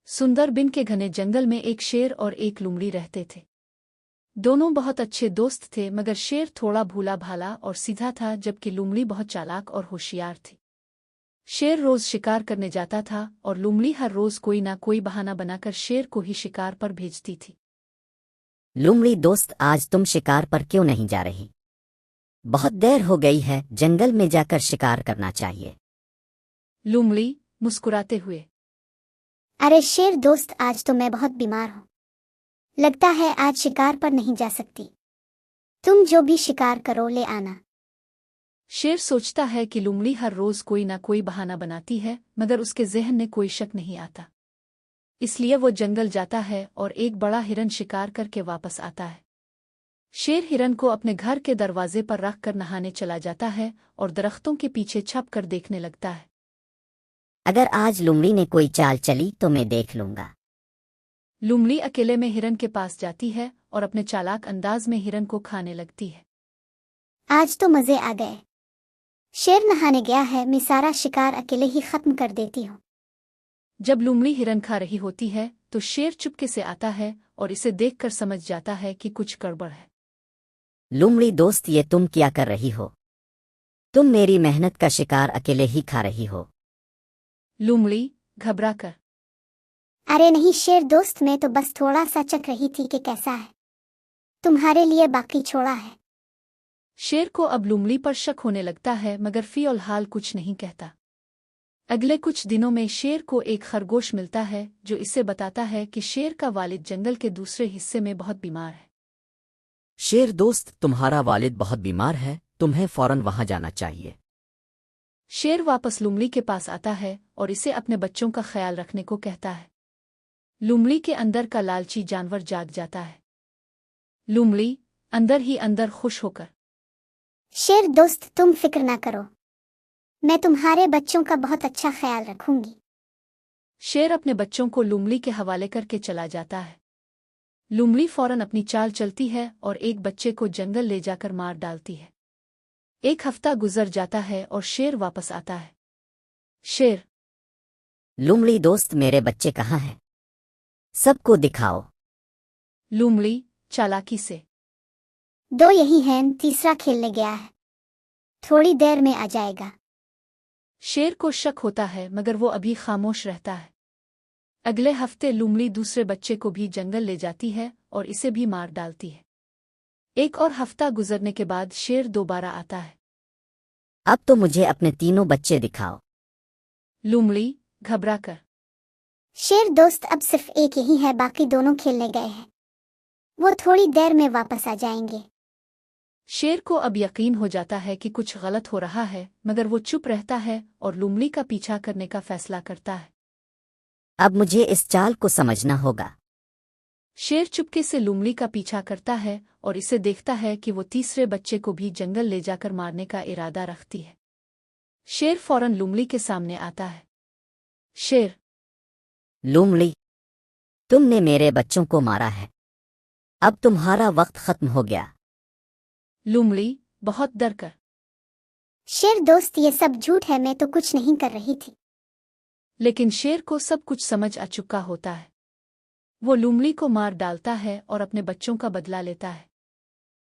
सुंदरबन के घने जंगल में एक शेर और एक लूमड़ी रहते थे। दोनों बहुत अच्छे दोस्त थे, मगर शेर थोड़ा भूला भाला और सीधा था, जबकि लूमड़ी बहुत चालाक और होशियार थी। शेर रोज शिकार करने जाता था और लूमड़ी हर रोज कोई ना कोई बहाना बनाकर शेर को ही शिकार पर भेजती थी। लूमड़ी दोस्त, आज तुम शिकार पर क्यों नहीं जा रही? बहुत देर हो गई है, जंगल में जाकर शिकार करना चाहिए। लूमड़ी मुस्कुराते हुए। अरे शेर दोस्त, आज तो मैं बहुत बीमार हूँ। लगता है आज शिकार पर नहीं जा सकती। तुम जो भी शिकार करो ले आना। शेर सोचता है कि लूमड़ी हर रोज कोई ना कोई बहाना बनाती है, मगर उसके जहन में कोई शक नहीं आता। इसलिए वो जंगल जाता है और एक बड़ा हिरन शिकार करके वापस आता है। शेर हिरन को अपने घर के दरवाजे पर रख कर नहाने चला जाता है और दरख्तों के पीछे छप कर देखने लगता है। अगर आज लूमड़ी ने कोई चाल चली तो मैं देख लूंगा। लूमड़ी अकेले में हिरन के पास जाती है और अपने चालाक अंदाज में हिरन को खाने लगती है। आज तो मजे आ गए। शेर नहाने गया है, मैं सारा शिकार अकेले ही खत्म कर देती हूँ। जब लूमड़ी हिरन खा रही होती है तो शेर चुपके से आता है और इसे देखकर समझ जाता है कि कुछ गड़बड़ है। लूमड़ी दोस्त, ये तुम क्या कर रही हो? तुम मेरी मेहनत का शिकार अकेले ही खा रही हो। लूमड़ी घबराकर। अरे नहीं शेर दोस्त, मैं तो बस थोड़ा सा चख रही थी कि कैसा है। तुम्हारे लिए बाकी छोड़ा है। शेर को अब लूमड़ी पर शक होने लगता है, मगर फिलहाल कुछ नहीं कहता। अगले कुछ दिनों में शेर को एक खरगोश मिलता है जो इसे बताता है कि शेर का वालिद जंगल के दूसरे हिस्से में बहुत बीमार है। शेर दोस्त, तुम्हारा वालिद बहुत बीमार है, तुम्हें फौरन वहां जाना चाहिए। शेर वापस लूमड़ी के पास आता है और इसे अपने बच्चों का ख्याल रखने को कहता है। लूमड़ी के अंदर का लालची जानवर जाग जाता है। लूमड़ी अंदर ही अंदर खुश होकर। शेर दोस्त, तुम फिक्र ना करो, मैं तुम्हारे बच्चों का बहुत अच्छा ख्याल रखूंगी। शेर अपने बच्चों को लूमड़ी के हवाले करके चला जाता है। लूमड़ी फौरन अपनी चाल चलती है और एक बच्चे को जंगल ले जाकर मार डालती है। एक हफ्ता गुजर जाता है और शेर वापस आता है। शेर। लूमड़ी दोस्त, मेरे बच्चे कहाँ हैं? सबको दिखाओ। लूमड़ी चालाकी से। दो यही हैं, तीसरा खेलने गया है, थोड़ी देर में आ जाएगा। शेर को शक होता है, मगर वो अभी खामोश रहता है। अगले हफ्ते लूमड़ी दूसरे बच्चे को भी जंगल ले जाती है और इसे भी मार डालती है। एक और हफ्ता गुजरने के बाद शेर दोबारा आता है। अब तो मुझे अपने तीनों बच्चे दिखाओ। लूमड़ी घबराकर। शेर दोस्त, अब सिर्फ एक यही है, बाकी दोनों खेलने गए हैं। वो थोड़ी देर में वापस आ जाएंगे। शेर को अब यकीन हो जाता है कि कुछ गलत हो रहा है, मगर वो चुप रहता है और लूमड़ी का पीछा करने का फैसला करता है। अब मुझे इस चाल को समझना होगा। शेर चुपके से लूमड़ी का पीछा करता है और इसे देखता है कि वो तीसरे बच्चे को भी जंगल ले जाकर मारने का इरादा रखती है। शेर फौरन लूमड़ी के सामने आता है। शेर। लूमड़ी, तुमने मेरे बच्चों को मारा है, अब तुम्हारा वक्त खत्म हो गया। लूमड़ी बहुत डर कर। शेर दोस्त, ये सब झूठ है, मैं तो कुछ नहीं कर रही थी। लेकिन शेर को सब कुछ समझ आ चुका होता है। वो लूमड़ी को मार डालता है और अपने बच्चों का बदला लेता है।